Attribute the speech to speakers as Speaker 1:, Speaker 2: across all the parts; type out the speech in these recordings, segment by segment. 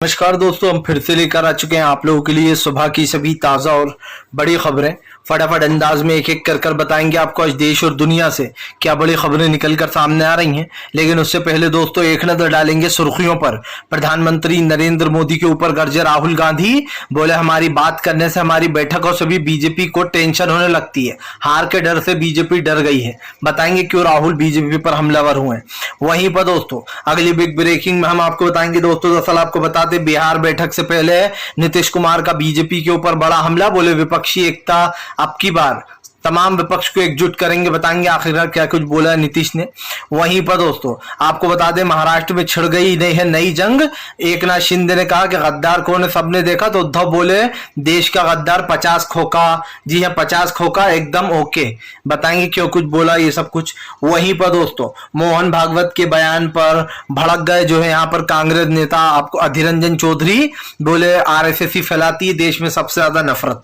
Speaker 1: नमस्कार दोस्तों, हम फिर से लेकर आ चुके हैं आप लोगों के लिए सुबह की सभी ताज़ा और बड़ी खबरें। फटाफट अंदाज में एक एक कर बताएंगे आपको आज देश और दुनिया से क्या बड़ी खबरें निकलकर सामने आ रही हैं। लेकिन उससे पहले दोस्तों एक नजर डालेंगे सुर्खियों पर। प्रधानमंत्री नरेंद्र मोदी के ऊपर गरजे राहुल गांधी। बोले हमारी बात करने से, हमारी बैठकों से भी बीजेपी को टेंशन होने लगती है। हार के डर से बीजेपी डर गई है। बताएंगे क्यों राहुल बीजेपी पर हमलावर हुए हैं। वहीं पर दोस्तों अगली बिग ब्रेकिंग में हम आपको बताएंगे दोस्तों, दरअसल आपको बता दें बिहार बैठक से पहले नीतीश कुमार का बीजेपी के ऊपर बड़ा हमला। बोले विपक्षी एकता अब की बार तमाम विपक्ष को एकजुट करेंगे। बताएंगे आखिरकार क्या कुछ बोला है नीतीश ने। वहीं पर दोस्तों आपको बता दें महाराष्ट्र में छिड़ गई नहीं है नई जंग। एकनाथ शिंदे ने कहा कि गद्दार कौन है सबने देखा, तो उद्धव बोले देश का गद्दार 50 खोखा। जी हाँ, 50 खोखा एकदम ओके। बताएंगे क्यों कुछ बोला ये सब कुछ। वहीं पर दोस्तों मोहन भागवत के बयान पर भड़क गए जो है यहाँ पर कांग्रेस नेता आपको अधीर रंजन चौधरी। बोले आरएसएस ही फैलाती है देश में सबसे ज्यादा नफरत।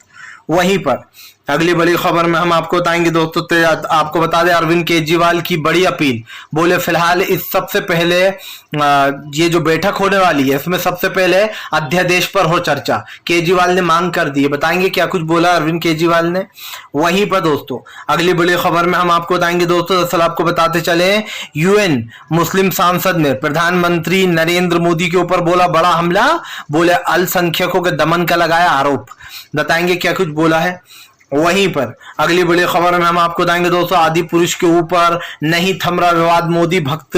Speaker 1: वहीं पर अगली बड़ी खबर में हम आपको बताएंगे दोस्तों, आपको बता दें अरविंद केजरीवाल की बड़ी अपील। बोले फिलहाल इस सबसे पहले ये जो बैठक होने वाली है इसमें सबसे पहले अध्यादेश पर हो चर्चा। केजरीवाल ने मांग कर दी है। बताएंगे क्या कुछ बोला अरविंद केजरीवाल ने। वहीं पर दोस्तों अगली बड़ी खबर में हम आपको बताएंगे दोस्तों, दरअसल आपको बताते चले यूएन मुस्लिम सांसद ने प्रधानमंत्री नरेंद्र मोदी के ऊपर बोला बड़ा हमला। बोले अल्पसंख्यकों के दमन का लगाया आरोप। बताएंगे क्या कुछ बोला है। वहीं पर अगली बड़ी खबर में हम आपको बताएंगे दोस्तों, आदि पुरुष के ऊपर नहीं थम रहा विवाद, मोदी भक्त।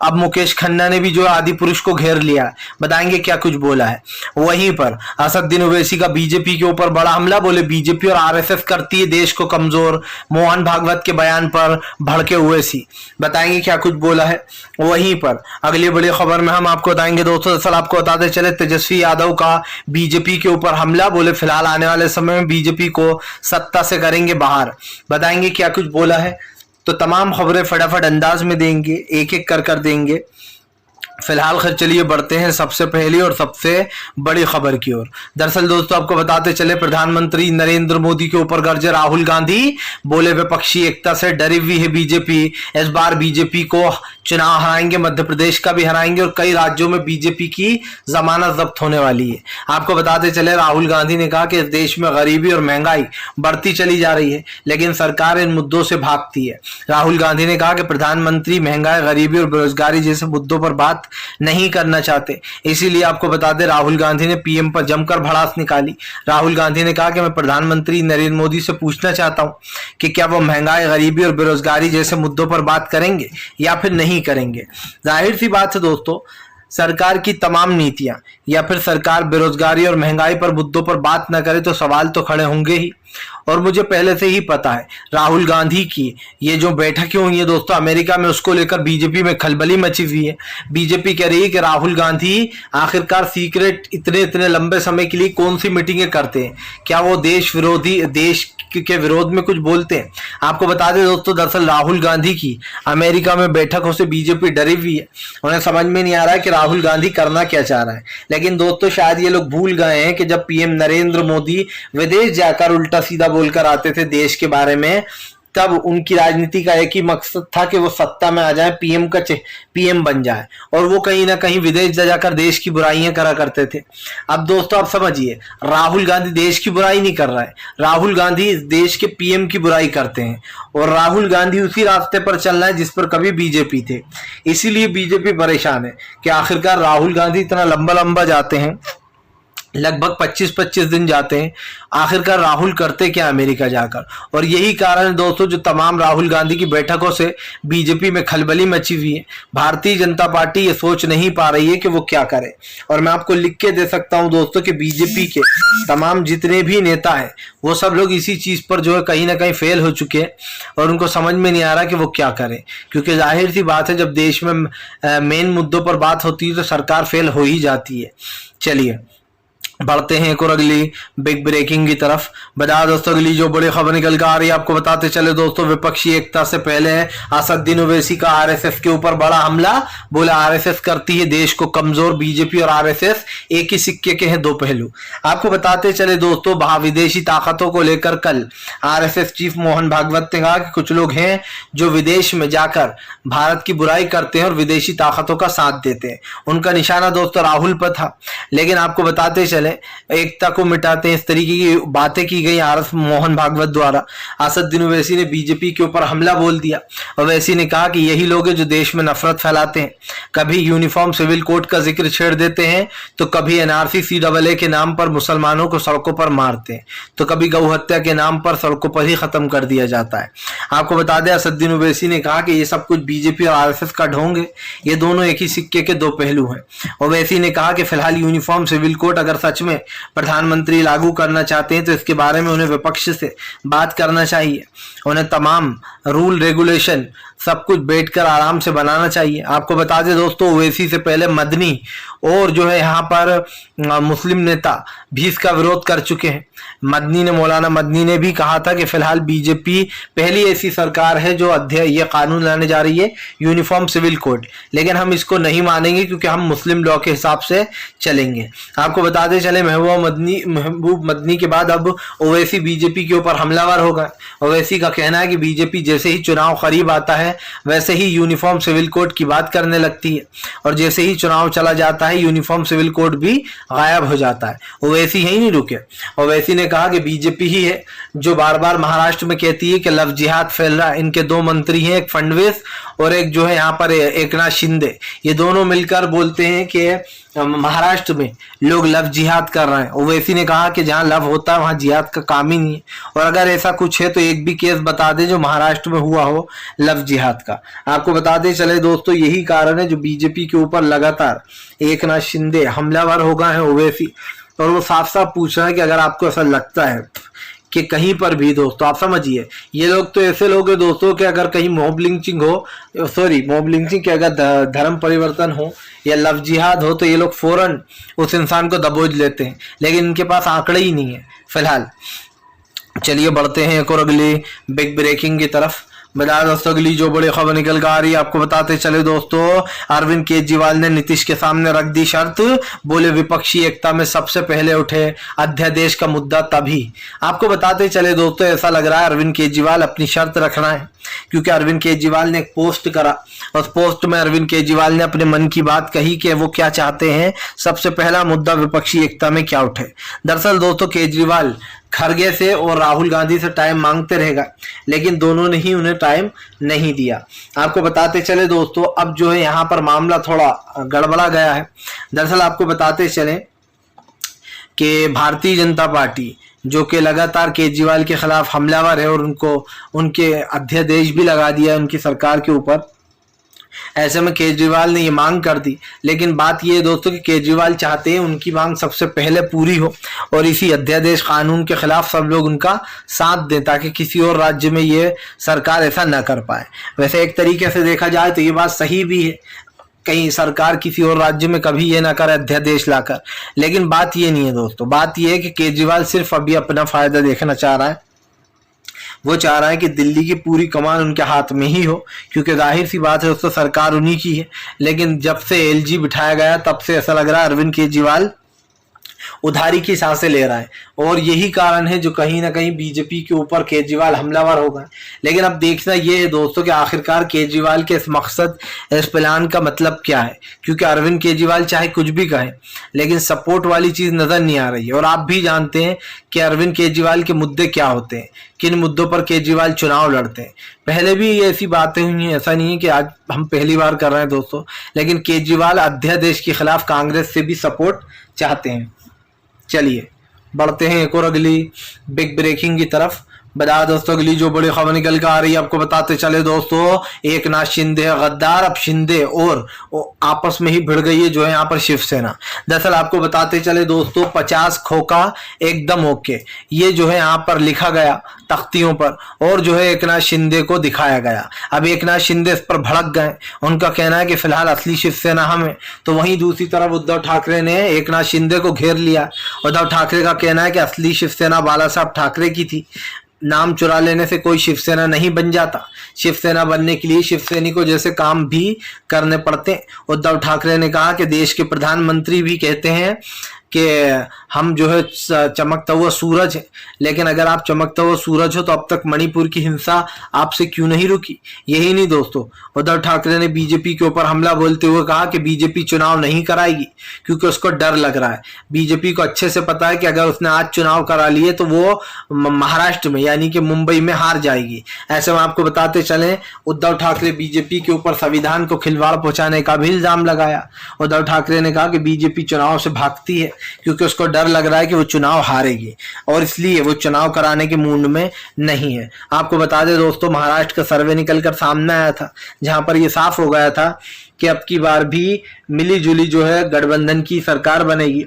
Speaker 1: अब मुकेश खन्ना ने भी जो आदि पुरुष को घेर लिया। बताएंगे क्या कुछ बोला है। वहीं पर असदुद्दीन ओवैसी का बीजेपी के ऊपर बड़ा हमला। बोले बीजेपी और आरएसएस करती है देश को कमजोर। मोहन भागवत के बयान पर भड़के ओवैसी। बताएंगे क्या कुछ बोला है। वहीं पर अगली बड़ी खबर में हम आपको बताएंगे दोस्तों, दरअसल आपको बताते चले तेजस्वी यादव का बीजेपी के ऊपर हमला। बोले फिलहाल आने वाले समय में बीजेपी को सत्ता से करेंगे बाहर। बताएंगे क्या कुछ बोला है। तो तमाम खबरें फटाफट अंदाज में देंगे, एक एक कर देंगे। फिलहाल खैर चलिए बढ़ते हैं सबसे पहली और सबसे बड़ी खबर की ओर। दरअसल दोस्तों आपको बताते चले प्रधानमंत्री नरेंद्र मोदी के ऊपर गरजे राहुल गांधी। बोले विपक्षी एकता से डरी हुई है बीजेपी। इस बार बीजेपी को चुनाव हराएंगे, मध्य प्रदेश का भी हराएंगे और कई राज्यों में बीजेपी की जमानत जब्त होने वाली है। आपको बताते चले राहुल गांधी ने कहा कि इस देश में गरीबी और महंगाई बढ़ती चली जा रही है लेकिन सरकार इन मुद्दों से भागती है। राहुल गांधी ने कहा कि प्रधानमंत्री महंगाई, गरीबी और बेरोजगारी जैसे मुद्दों पर बात नहीं करना चाहते। इसीलिए आपको बता दें राहुल गांधी ने पीएम पर जमकर भड़ास निकाली। राहुल गांधी ने कहा कि मैं प्रधानमंत्री नरेंद्र मोदी से पूछना चाहता हूं कि क्या वो महंगाई, गरीबी और बेरोजगारी जैसे मुद्दों पर बात करेंगे या फिर नहीं करेंगे। जाहिर सी बात है दोस्तों, सरकार की तमाम नीतियां या फिर सरकार बेरोजगारी और महंगाई पर मुद्दों पर बात न करे तो सवाल तो खड़े होंगे ही। और मुझे पहले से ही पता है राहुल गांधी की ये जो बैठकें हुई है दोस्तों अमेरिका में, उसको लेकर बीजेपी में खलबली मची हुई है। बीजेपी कह रही है कि राहुल गांधी आखिरकार सीक्रेट इतने लंबे समय के लिए कौन सी मीटिंगें करते हैं, क्या वो देश के विरोध में कुछ बोलते हैं। आपको बता दें दोस्तों, दरअसल राहुल गांधी की अमेरिका में बैठकों से बीजेपी डरी हुई है। उन्हें समझ में नहीं आ रहा है कि राहुल गांधी करना क्या चाह रहा है। लेकिन दोस्तों शायद ये लोग भूल गए हैं कि जब पीएम नरेंद्र मोदी विदेश जाकर उल्टा सीधा बोलकर आते थे देश के बारे में, तब उनकी राजनीति का एक ही मकसद था कि वो सत्ता में आ जाए, पीएम बन जाए और वो कहीं ना कहीं विदेश जाकर देश की बुराइयां करा करते थे। अब दोस्तों आप समझिए, राहुल गांधी देश की बुराई नहीं कर रहा है, राहुल गांधी देश के पीएम की बुराई करते हैं और राहुल गांधी उसी रास्ते पर चल रहा है जिस पर कभी बीजेपी थे। इसीलिए बीजेपी परेशान है कि आखिरकार राहुल गांधी इतना लंबा जाते हैं, लगभग 25-25 दिन जाते हैं, आखिरकार राहुल करते क्या अमेरिका जाकर। और यही कारण है दोस्तों जो तमाम राहुल गांधी की बैठकों से बीजेपी में खलबली मची हुई है। भारतीय जनता पार्टी ये सोच नहीं पा रही है कि वो क्या करे। और मैं आपको लिख के दे सकता हूं दोस्तों कि बीजेपी के तमाम जितने भी नेता हैं वो सब लोग इसी चीज पर जो है कहीं ना कहीं फेल हो चुके हैं और उनको समझ में नहीं आ रहा कि वो क्या करें। क्योंकि जाहिर सी बात है जब देश में मेन मुद्दों पर बात होती है तो सरकार फेल हो ही जाती है। चलिए बढ़ते हैं एक और अगली बिग ब्रेकिंग की तरफ। बता दोस्तों अगली जो बड़ी खबर निकल कर आ रही है आपको बताते चले दोस्तों, विपक्षी एकता से पहले असदुद्दीन ओवैसी का आरएसएस के ऊपर बड़ा हमला। बोला आरएसएस करती है देश को कमजोर, बीजेपी और आरएसएस एक ही सिक्के के हैं दो पहलू। आपको बताते चले दोस्तों, विदेशी ताकतों को लेकर कल आरएसएस चीफ मोहन भागवत ने कहा कि कुछ लोग हैं जो विदेश में जाकर भारत की बुराई करते हैं और विदेशी ताकतों का साथ देते हैं। उनका निशाना दोस्तों राहुल पर था। लेकिन आपको बताते चले एकता को मिटाते हैं इस तरीके की बातें की गई आरएस मोहन भागवत द्वारा। असदुद्दीन ओवैसी ने बीजेपी के ऊपर हमला बोल दिया। ओवैसी ने कहा कि यही लोग हैं जो देश में नफरत फैलाते हैं, कभी यूनिफॉर्म सिविल कोड का जिक्र छेड़ देते हैं तो कभी एनआरसी सीएए के नाम पर मुसलमानों को सड़कों पर मारते हैं, तो कभी गौ हत्या के नाम पर सड़कों पर ही खत्म कर दिया जाता है। आपको बता दें असदुद्दीन ओवैसी ने कहा कि ये सब कुछ बीजेपी और आरएसएस का ढोंग है, ये दोनों एक ही सिक्के के दो पहलू हैं। ओवैसी ने कहा कि फिलहाल यूनिफॉर्म सिविल कोड अगर सच में प्रधानमंत्री लागू करना चाहते हैं तो इसके बारे में उन्हें विपक्ष से बात करना चाहिए। उन्हें तमाम रूल रेगुलेशन सब कुछ बैठकर आराम से बनाना चाहिए। आपको बता दें दोस्तों, ओवैसी से पहले मदनी और जो है यहाँ पर मुस्लिम नेता भी इसका विरोध कर चुके हैं। मौलाना मदनी ने भी कहा था कि फिलहाल बीजेपी पहली ऐसी सरकार है जो ये कानून लाने जा रही है यूनिफॉर्म सिविल कोड, लेकिन हम इसको नहीं मानेंगे क्योंकि हम मुस्लिम लॉ के हिसाब से चलेंगे। आपको बताते चले महबूब मदनी के बाद अब ओवैसी बीजेपी के ऊपर हमलावर हो गए। ओवैसी का कहना है कि बीजेपी जैसे ही चुनाव करीब आता है वैसे ही यूनिफॉर्म सिविल कोड की बात करने लगती है और जैसे ही चुनाव चला जाता है यूनिफॉर्म सिविल कोड भी गायब हो जाता है। ओवैसी यही नहीं रुके। ओवैसी ने कहा कि बीजेपी ही है जो बार बार महाराष्ट्र में कहती है कि लव जिहाद फैल रहा है। इनके दो मंत्री हैं, एक फडणवीस और एक जो है यहाँ पर एकनाथ शिंदे, ये दोनों मिलकर बोलते हैं कि महाराष्ट्र में लोग लव जिहाद कर रहे हैं। ओवैसी ने कहा कि जहां लव होता है वहां जिहाद का काम ही नहीं है, और अगर ऐसा कुछ है तो एक भी केस बता दे जो महाराष्ट्र में हुआ हो लव जिहाद का। आपको बताते चले दोस्तों, यही कारण है जो बीजेपी के ऊपर लगातार एकनाथ शिंदे हमलावर हो गए हैं ओवैसी, और वो साफ साफ पूछ रहे हैं कि अगर आपको ऐसा लगता है कि कहीं पर भी दोस्तों आप समझिए, ये लोग तो ऐसे लोग हैं दोस्तों कि अगर कहीं मॉब लिंचिंग के अगर धर्म परिवर्तन हो या लव जिहाद हो तो ये लोग फौरन उस इंसान को दबोच लेते हैं, लेकिन इनके पास आंकड़े ही नहीं है फिलहाल। चलिए बढ़ते हैं एक और अगली बिग ब्रेकिंग की तरफ। बता दोस्तों अगली जो बड़ी खबर निकल कर आ रही है आपको बताते चले दोस्तों, अरविंद केजरीवाल ने नीतीश के सामने रख दी शर्त। बोले विपक्षी एकता में सबसे पहले उठे अध्यादेश का मुद्दा तभी। आपको बताते चले दोस्तों, ऐसा लग रहा है अरविंद केजरीवाल अपनी शर्त रखना है, क्योंकि अरविंद केजरीवाल ने एक पोस्ट करा। उस पोस्ट में अरविंद केजरीवाल ने अपने मन की बात कही कि वो क्या चाहते हैं, सबसे पहला मुद्दा विपक्षी एकता में क्या उठे। दरअसल दोस्तों केजरीवाल खरगे से और राहुल गांधी से टाइम मांगते रहेगा, लेकिन दोनों ने ही उन्हें टाइम नहीं दिया। आपको बताते चले दोस्तों, अब जो है यहाँ पर मामला थोड़ा गड़बड़ा गया है। दरअसल आपको बताते चले कि भारतीय जनता पार्टी जो कि लगातार केजरीवाल के खिलाफ हमलावर है और उनके अध्यादेश भी लगा दिया उनकी सरकार के ऊपर, ऐसे में केजरीवाल ने ये मांग कर दी। लेकिन बात ये है दोस्तों कि केजरीवाल चाहते हैं उनकी मांग सबसे पहले पूरी हो और इसी अध्यादेश कानून के खिलाफ सब लोग उनका साथ दें, ताकि किसी और राज्य में ये सरकार ऐसा न कर पाए। वैसे एक तरीके से देखा जाए तो ये बात सही भी है, कहीं सरकार किसी और राज्य में कभी ये ना करे अध्यादेश लाकर, लेकिन बात ये नहीं है दोस्तों। बात ये है कि केजरीवाल सिर्फ अभी अपना फायदा देखना चाह रहा है। वो चाह रहा है कि दिल्ली की पूरी कमान उनके हाथ में ही हो, क्योंकि जाहिर सी बात है दोस्तों सरकार उन्हीं की है। लेकिन जब से एलजी बिठाया गया तब से ऐसा लग रहा है अरविंद केजरीवाल उधारी की सांसें ले रहा है, और यही कारण है जो कहीं ना कहीं बीजेपी के ऊपर केजरीवाल हमलावर हो गए। लेकिन अब देखना ये है दोस्तों कि आखिरकार केजरीवाल के इस मकसद, इस प्लान का मतलब क्या है, क्योंकि अरविंद केजरीवाल चाहे कुछ भी कहे लेकिन सपोर्ट वाली चीज नजर नहीं आ रही है। और आप भी जानते हैं कि अरविंद केजरीवाल के मुद्दे क्या होते हैं, किन मुद्दों पर केजरीवाल चुनाव लड़ते हैं। पहले भी ऐसी बातें हुई हैं, ऐसा नहीं है कि आज हम पहली बार कर रहे हैं दोस्तों, लेकिन केजरीवाल अध्यादेश के खिलाफ कांग्रेस से भी सपोर्ट चाहते हैं। चलिए बढ़ते हैं एक और अगली बिग ब्रेकिंग की तरफ। बता दोस्तों अगली जो बड़ी खबर निकल कर आ रही है आपको बताते चले दोस्तों, एकनाथ शिंदे गद्दार, अब शिंदे और आपस में ही भिड़ गई है जो है यहाँ पर शिवसेना। दरअसल आपको बताते चले दोस्तों 50 खोखा एकदम ओके, ये जो है यहाँ पर लिखा गया तख्तियों पर और जो है एकनाथ शिंदे को दिखाया गया। अब एकनाथ शिंदे इस पर भड़क गए, उनका कहना है कि फिलहाल असली शिवसेना हम है। तो वहीं दूसरी तरफ उद्धव ठाकरे ने एकनाथ शिंदे को घेर लिया। उद्धव ठाकरे का कहना है कि असली शिवसेना बाला साहब ठाकरे की थी, नाम चुरा लेने से कोई शिवसेना नहीं बन जाता, शिवसेना बनने के लिए शिवसैनिक को जैसे काम भी करने पड़ते। उद्धव ठाकरे ने कहा कि देश के प्रधानमंत्री भी कहते हैं कि हम जो है चमकता हुआ सूरज है, लेकिन अगर आप चमकता हुआ सूरज हो तो अब तक मणिपुर की हिंसा आपसे क्यों नहीं रुकी। यही नहीं दोस्तों, उद्धव ठाकरे ने बीजेपी के ऊपर हमला बोलते हुए कहा कि बीजेपी चुनाव नहीं कराएगी क्योंकि उसको डर लग रहा है। बीजेपी को अच्छे से पता है कि अगर उसने आज चुनाव करा लिए तो वो महाराष्ट्र में यानी कि मुंबई में हार जाएगी। ऐसे में आपको बताते चले उद्धव ठाकरे बीजेपी के ऊपर संविधान को खिलवाड़ पहुंचाने का भी इल्जाम लगाया। उद्धव ठाकरे ने कहा कि बीजेपी चुनाव से भागती है क्योंकि उसको डर लग रहा है कि वो चुनाव हारेगी और इसलिए वो चुनाव कराने के मूड में नहीं है। आपको बता दें दोस्तों, महाराष्ट्र का सर्वे निकलकर सामने आया था जहां पर ये साफ हो गया था कि अब की बार भी मिली जुली जो है गठबंधन की सरकार बनेगी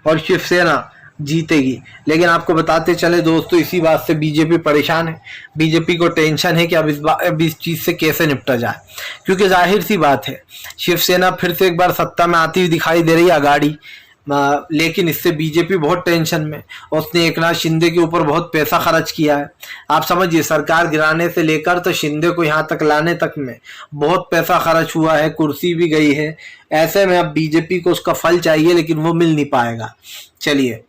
Speaker 1: और शिवसेना जीतेगी। लेकिन आपको बताते चले दोस्तों, इसी बात से बीजेपी परेशान है। बीजेपी को टेंशन है कि अब इस चीज से कैसे निपटा जाए, क्योंकि जाहिर सी बात है शिवसेना फिर से एक बार सत्ता में आती हुई दिखाई दे रही है आगाड़ी, लेकिन इससे बीजेपी बहुत टेंशन में। उसने एकनाथ शिंदे के ऊपर बहुत पैसा खर्च किया है। आप समझिए, सरकार गिराने से लेकर तो शिंदे को यहाँ तक लाने तक में बहुत पैसा खर्च हुआ है, कुर्सी भी गई है। ऐसे में अब बीजेपी को उसका फल चाहिए लेकिन वो मिल नहीं पाएगा। चलिए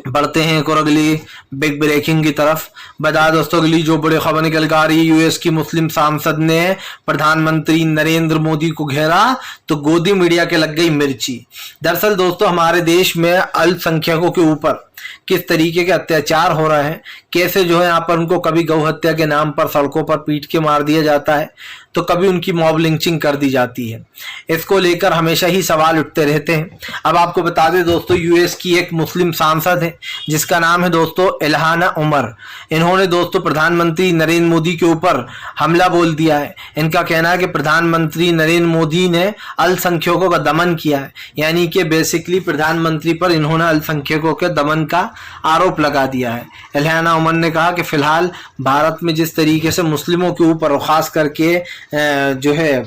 Speaker 1: बढ़ते हैं एक और अगली बिग ब्रेकिंग की तरफ। बता दोस्तों अगली जो बड़ी खबर निकल कर आ रही है, यूएस की मुस्लिम सांसद ने प्रधानमंत्री नरेंद्र मोदी को घेरा तो गोदी मीडिया के लग गई मिर्ची। दरअसल दोस्तों हमारे देश में अल्पसंख्यकों के ऊपर किस तरीके के अत्याचार हो रहे हैं, कैसे जो है यहाँ पर उनको कभी गौ हत्या के नाम पर सड़कों पर पीट के मार दिया जाता है तो कभी उनकी मॉब लिंचिंग कर दी जाती है। इसको लेकर हमेशा ही सवाल उठते रहते हैं। अब आपको बता दें दोस्तों, यूएस की एक मुस्लिम सांसद है जिसका नाम है दोस्तों इल्हाना उमर। इन्होंने दोस्तों प्रधानमंत्री नरेंद्र मोदी के ऊपर हमला बोल दिया है। इनका कहना है कि प्रधानमंत्री नरेंद्र मोदी ने अल्पसंख्यकों का दमन किया है, यानी कि बेसिकली प्रधानमंत्री पर इन्होंने अल्पसंख्यकों के दमन का आरोप लगा दिया है। इल्हाना उमर ने कहा कि फिलहाल भारत में जिस तरीके से मुस्लिमों के ऊपर और खास करके जो है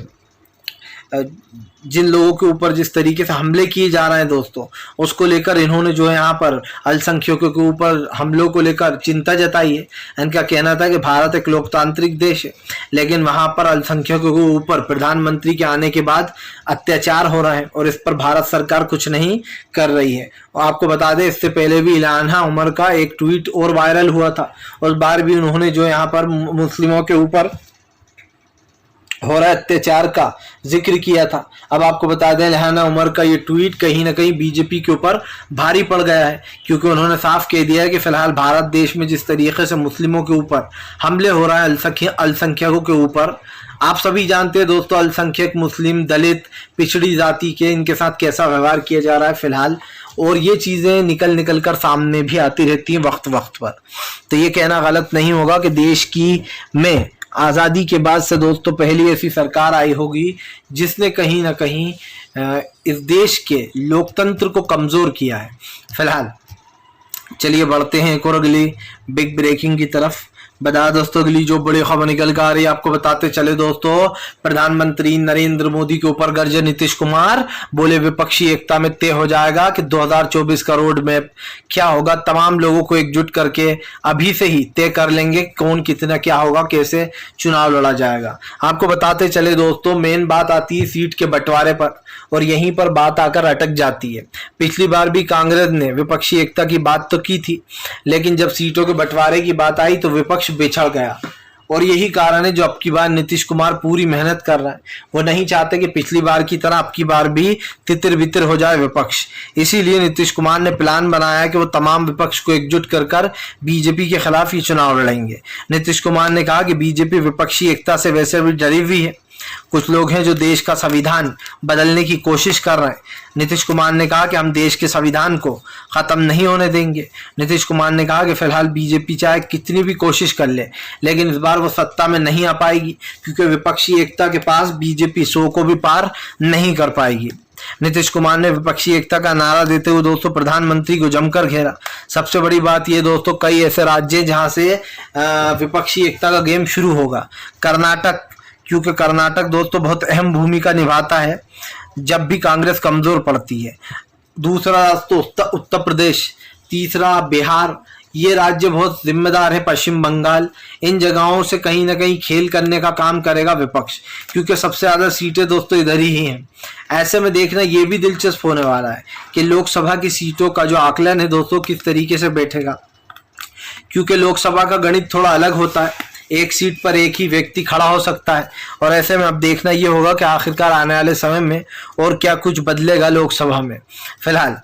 Speaker 1: जिन लोगों के ऊपर जिस तरीके से हमले किए जा रहे हैं दोस्तों, उसको लेकर इन्होंने जो है यहाँ पर अल्पसंख्यकों के ऊपर हमलों को लेकर चिंता जताई है। इनका कहना था कि भारत एक लोकतांत्रिक देश है लेकिन वहाँ पर अल्पसंख्यकों के ऊपर प्रधानमंत्री के आने के बाद अत्याचार हो रहा है और इस पर भारत सरकार कुछ नहीं कर रही है। और आपको बता दें इससे पहले भी इल्हाना उमर का एक ट्वीट और वायरल हुआ था, उस बार भी उन्होंने जो यहाँ पर मुस्लिमों के ऊपर हो रहा अत्याचार का जिक्र किया था। अब आपको बता दें इल्हाना उमर का ये ट्वीट कहीं ना कहीं बीजेपी के ऊपर भारी पड़ गया है, क्योंकि उन्होंने साफ कह दिया है कि फिलहाल भारत देश में जिस तरीके से मुस्लिमों के ऊपर हमले हो रहा है अल्पसंख्यकों के ऊपर, आप सभी जानते हैं दोस्तों अल्पसंख्यक मुस्लिम दलित पिछड़ी जाति के इनके साथ कैसा व्यवहार किया जा रहा है फिलहाल, और ये चीज़ें निकल कर सामने भी आती रहती हैं वक्त वक्त पर। तो ये कहना गलत नहीं होगा कि देश की में आज़ादी के बाद से दोस्तों पहली ऐसी सरकार आई होगी जिसने कहीं ना कहीं इस देश के लोकतंत्र को कमज़ोर किया है। फिलहाल चलिए बढ़ते हैं एक और अगली बिग ब्रेकिंग की तरफ। बता दोस्तों अगली जो बड़ी खबर निकल कर आ रही है आपको बताते चले दोस्तों, प्रधानमंत्री नरेंद्र मोदी के ऊपर गर्जे नीतीश कुमार, बोले विपक्षी एकता में तय हो जाएगा कि 2024 का रोड मैप क्या होगा। तमाम लोगों को एकजुट करके अभी से ही तय कर लेंगे कौन कितना क्या होगा, कैसे चुनाव लड़ा जाएगा। आपको बताते चले दोस्तों मेन बात आती है सीट के बंटवारे पर और यहीं पर बात आकर अटक जाती है। पिछली बार भी कांग्रेस ने विपक्षी एकता की बात तो की थी, लेकिन जब सीटों के बंटवारे की बात आई तो विपक्ष बिछड़ गया और यही कारण है जो अब की बार नीतीश कुमार पूरी मेहनत कर रहा है। वो नहीं चाहते कि पिछली बार की तरह अब की बार भी तितर बितर हो जाए विपक्ष। इसीलिए नीतीश कुमार ने प्लान बनाया है कि वो तमाम विपक्ष को एकजुट कर बीजेपी के खिलाफ ये चुनाव लड़ेंगे। नीतीश कुमार ने कहा कि बीजेपी विपक्षी एकता से वैसे भी डरी हुई है, कुछ लोग हैं जो देश का संविधान बदलने की कोशिश कर रहे हैं। नीतीश कुमार ने कहा कि हम देश के संविधान को खत्म नहीं होने देंगे। नीतीश कुमार ने कहा कि फिलहाल बीजेपी चाहे कितनी भी कोशिश कर ले, लेकिन इस बार वो सत्ता में नहीं आ पाएगी, क्योंकि विपक्षी एकता के पास बीजेपी 100 को भी पार नहीं कर पाएगी। नीतीश कुमार ने विपक्षी एकता का नारा देते हुए दोस्तों प्रधानमंत्री को जमकर घेरा। सबसे बड़ी बात यह दोस्तों, कई ऐसे राज्य हैं जहां से विपक्षी एकता का गेम शुरू होगा। कर्नाटक, क्योंकि कर्नाटक दोस्तों बहुत अहम भूमिका निभाता है जब भी कांग्रेस कमजोर पड़ती है। दूसरा दोस्तों उत्तर प्रदेश, तीसरा बिहार, ये राज्य बहुत जिम्मेदार है। पश्चिम बंगाल, इन जगहों से कहीं ना कहीं खेल करने का काम करेगा विपक्ष, क्योंकि सबसे ज्यादा सीटें दोस्तों इधर ही हैं। ऐसे में देखना ये भी दिलचस्प होने वाला है कि लोकसभा की सीटों का जो आकलन है दोस्तों किस तरीके से बैठेगा, क्योंकि लोकसभा का गणित थोड़ा अलग होता है। एक सीट पर एक ही व्यक्ति खड़ा हो सकता है, और ऐसे में अब देखना ये होगा कि आखिरकार आने वाले समय में और क्या कुछ बदलेगा लोकसभा में। फिलहाल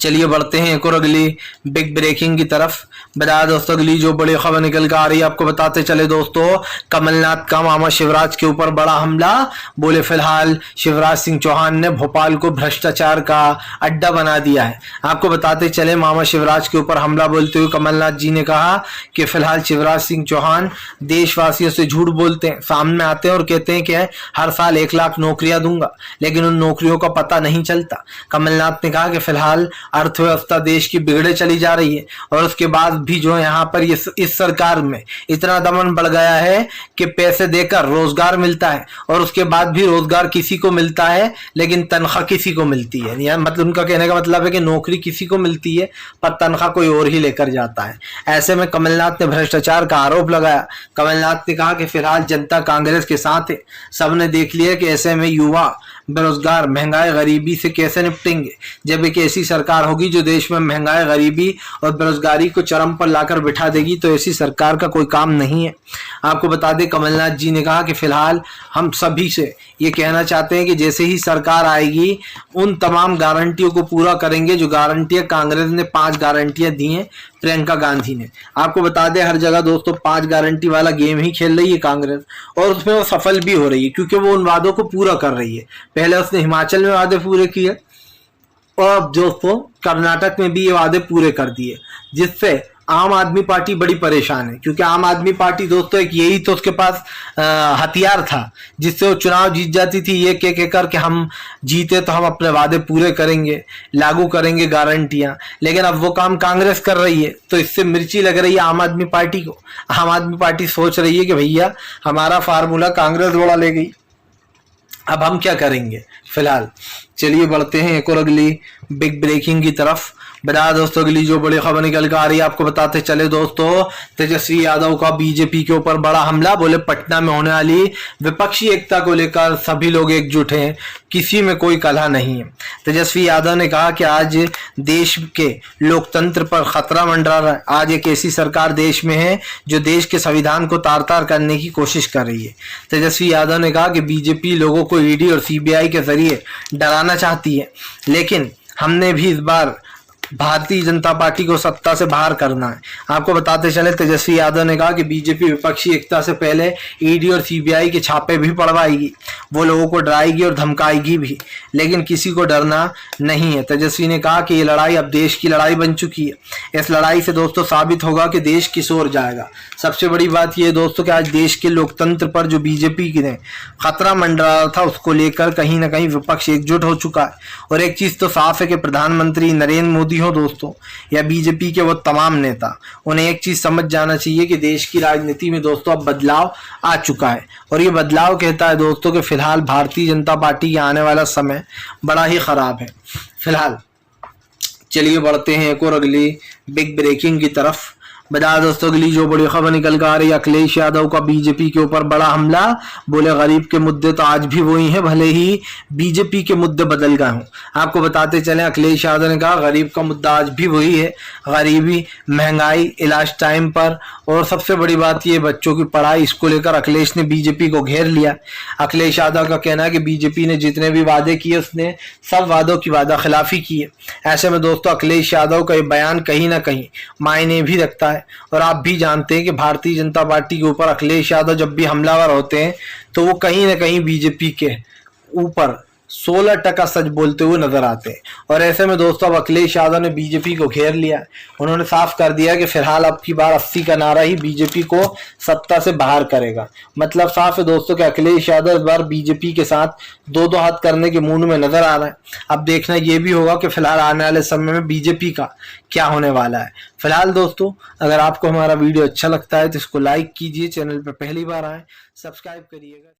Speaker 1: चलिए बढ़ते हैं एक और अगली बिग ब्रेकिंग की तरफ। बता दोस्तों अगली जो बड़ी खबर निकल कर आ रही है आपको बताते चले दोस्तों, कमलनाथ का मामा शिवराज के ऊपर बड़ा हमला। बोले फिलहाल शिवराज सिंह चौहान ने भोपाल को भ्रष्टाचार का अड्डा बना दिया है। आपको बताते चले मामा शिवराज के ऊपर हमला बोलते हुए कमलनाथ जी ने कहा कि फिलहाल शिवराज सिंह चौहान देशवासियों से झूठ बोलते हैं, सामने आते हैं और कहते हैं कि हर साल 1 लाख नौकरियां दूंगा, लेकिन उन नौकरियों का पता नहीं चलता। कमलनाथ ने कहा कि फिलहाल अर्थव्यवस्था देश की बिगड़े चली जा रही है, और उसके बाद भी जो यहाँ पर इस सरकार में इतना दमन बढ़ गया है कि पैसे देकर रोजगार मिलता है, और उसके बाद भी रोजगार किसी को मिलता है लेकिन तनख्वाह किसी को मिलती है। या मतलब उनका कहने का मतलब है कि नौकरी किसी को मिलती है पर तनख्वाह कोई और ही लेकर जाता है। ऐसे में कमलनाथ ने भ्रष्टाचार का आरोप लगाया। कमलनाथ ने कहा कि फिलहाल जनता कांग्रेस के साथ है, सबने देख लिया कि ऐसे में युवा बेरोजगार महंगाई गरीबी से कैसे निपटेंगे, जब एक ऐसी सरकार होगी जो देश में महंगाई गरीबी और बेरोजगारी को चरम पर लाकर बिठा देगी, तो ऐसी सरकार का कोई काम नहीं है। आपको बता दें कमलनाथ जी ने कहा कि फिलहाल हम सभी से ये कहना चाहते हैं कि जैसे ही सरकार आएगी उन तमाम गारंटियों को पूरा करेंगे जो गारंटियां कांग्रेस ने 5 गारंटियां दी हैं प्रियंका गांधी ने। आपको बता दें हर जगह दोस्तों 5 गारंटी वाला गेम ही खेल रही है कांग्रेस, और उसमें वो सफल भी हो रही है, क्योंकि वो उन वादों को पूरा कर रही है। पहले उसने हिमाचल में वादे पूरे किए, और अब दोस्तों कर्नाटक में भी ये वादे पूरे कर दिए, जिससे आम आदमी पार्टी बड़ी परेशान है। क्योंकि आम आदमी पार्टी दोस्तों एक यही तो उसके पास हथियार था जिससे वो चुनाव जीत जाती थी, ये कह कर कि हम जीते तो हम अपने वादे पूरे करेंगे, लागू करेंगे गारंटियां। लेकिन अब वो काम कांग्रेस कर रही है, तो इससे मिर्ची लग रही है आम आदमी पार्टी को। आम आदमी पार्टी सोच रही है कि भैया हमारा फार्मूला कांग्रेस द्वारा ले गई, अब हम क्या करेंगे। फिलहाल चलिए बढ़ते हैं एक और अगली बिग ब्रेकिंग की तरफ। बता दोस्तों अगली जो बड़ी खबर निकल कर आ रही है आपको बताते चले दोस्तों, तेजस्वी यादव का बीजेपी के ऊपर बड़ा हमला। बोले पटना में होने वाली विपक्षी एकता को लेकर सभी लोग एकजुट हैं, किसी में कोई कलह नहीं है। तेजस्वी यादव ने कहा कि आज देश के लोकतंत्र पर खतरा मंडरा रहा है। आज एक ऐसी सरकार देश में है जो देश के संविधान को तार तार करने की कोशिश कर रही है। तेजस्वी यादव ने कहा कि बीजेपी लोगों को ईडी और सीबीआई के जरिए डराना चाहती है, लेकिन हमने भी इस बार भारतीय जनता पार्टी को सत्ता से बाहर करना है। आपको बताते चले तेजस्वी यादव ने कहा कि बीजेपी विपक्षी एकता से पहले ईडी और सीबीआई के छापे भी पड़वाएगी, वो लोगों को डराएगी और धमकाएगी भी, लेकिन किसी को डरना नहीं है। तेजस्वी ने कहा कि ये लड़ाई अब देश की लड़ाई बन चुकी है। इस लड़ाई से दोस्तों साबित होगा कि देश किस ओर जाएगा। सबसे बड़ी बात यह दोस्तों कि आज देश के लोकतंत्र पर जो बीजेपी ने खतरा मंडरा रहा था उसको लेकर कहीं ना कहीं विपक्ष एकजुट हो चुका है। और एक चीज तो साफ है कि प्रधानमंत्री नरेंद्र मोदी हो दोस्तों या बीजेपी के वो तमाम नेता, उन्हें एक चीज समझ जाना चाहिए कि देश की राजनीति में दोस्तों अब बदलाव आ चुका है, और ये बदलाव कहता है दोस्तों कि फिलहाल भारतीय जनता पार्टी के आने वाला समय बड़ा ही खराब है। फिलहाल चलिए बढ़ते हैं एक और अगली बिग ब्रेकिंग की तरफ। बता दोस्तों अगली जो बड़ी खबर निकल कर आ रही है, अखिलेश यादव का बीजेपी के ऊपर बड़ा हमला। बोले गरीब के मुद्दे तो आज भी वही हैं, भले ही बीजेपी के मुद्दे बदल गए हों। आपको बताते चले अखिलेश यादव ने कहा गरीब का मुद्दा आज भी वही है, गरीबी, महंगाई, इलाज टाइम पर, और सबसे बड़ी बात ये बच्चों की पढ़ाई। इसको लेकर अखिलेश ने बीजेपी को घेर लिया। अखिलेश यादव का कहना है कि बीजेपी ने जितने भी वादे किए उसने सब वादों की वादा खिलाफी की है। ऐसे में दोस्तों अखिलेश यादव का ये बयान कहीं ना कहीं मायने भी रखता है, है। और आप भी जानते हैं कि भारतीय जनता पार्टी के ऊपर अखिलेश यादव जब भी हमलावर होते हैं तो वो कहीं ना कहीं बीजेपी के ऊपर 16% सच बोलते हुए नजर आते हैं। और ऐसे में दोस्तों अब अखिलेश यादव ने बीजेपी को घेर लिया है। उन्होंने साफ कर दिया कि फिलहाल अब की बार 80 का नारा ही बीजेपी को सत्ता से बाहर करेगा। मतलब साफ है दोस्तों कि अखिलेश यादव इस बार बीजेपी के साथ दो दो हाथ करने के मूड में नजर आ रहा है। अब देखना ये भी होगा कि फिलहाल आने वाले समय में बीजेपी का क्या होने वाला है। फिलहाल दोस्तों अगर आपको हमारा वीडियो अच्छा लगता है तो इसको लाइक कीजिए, चैनल पर पहली बार आए सब्सक्राइब करिएगा।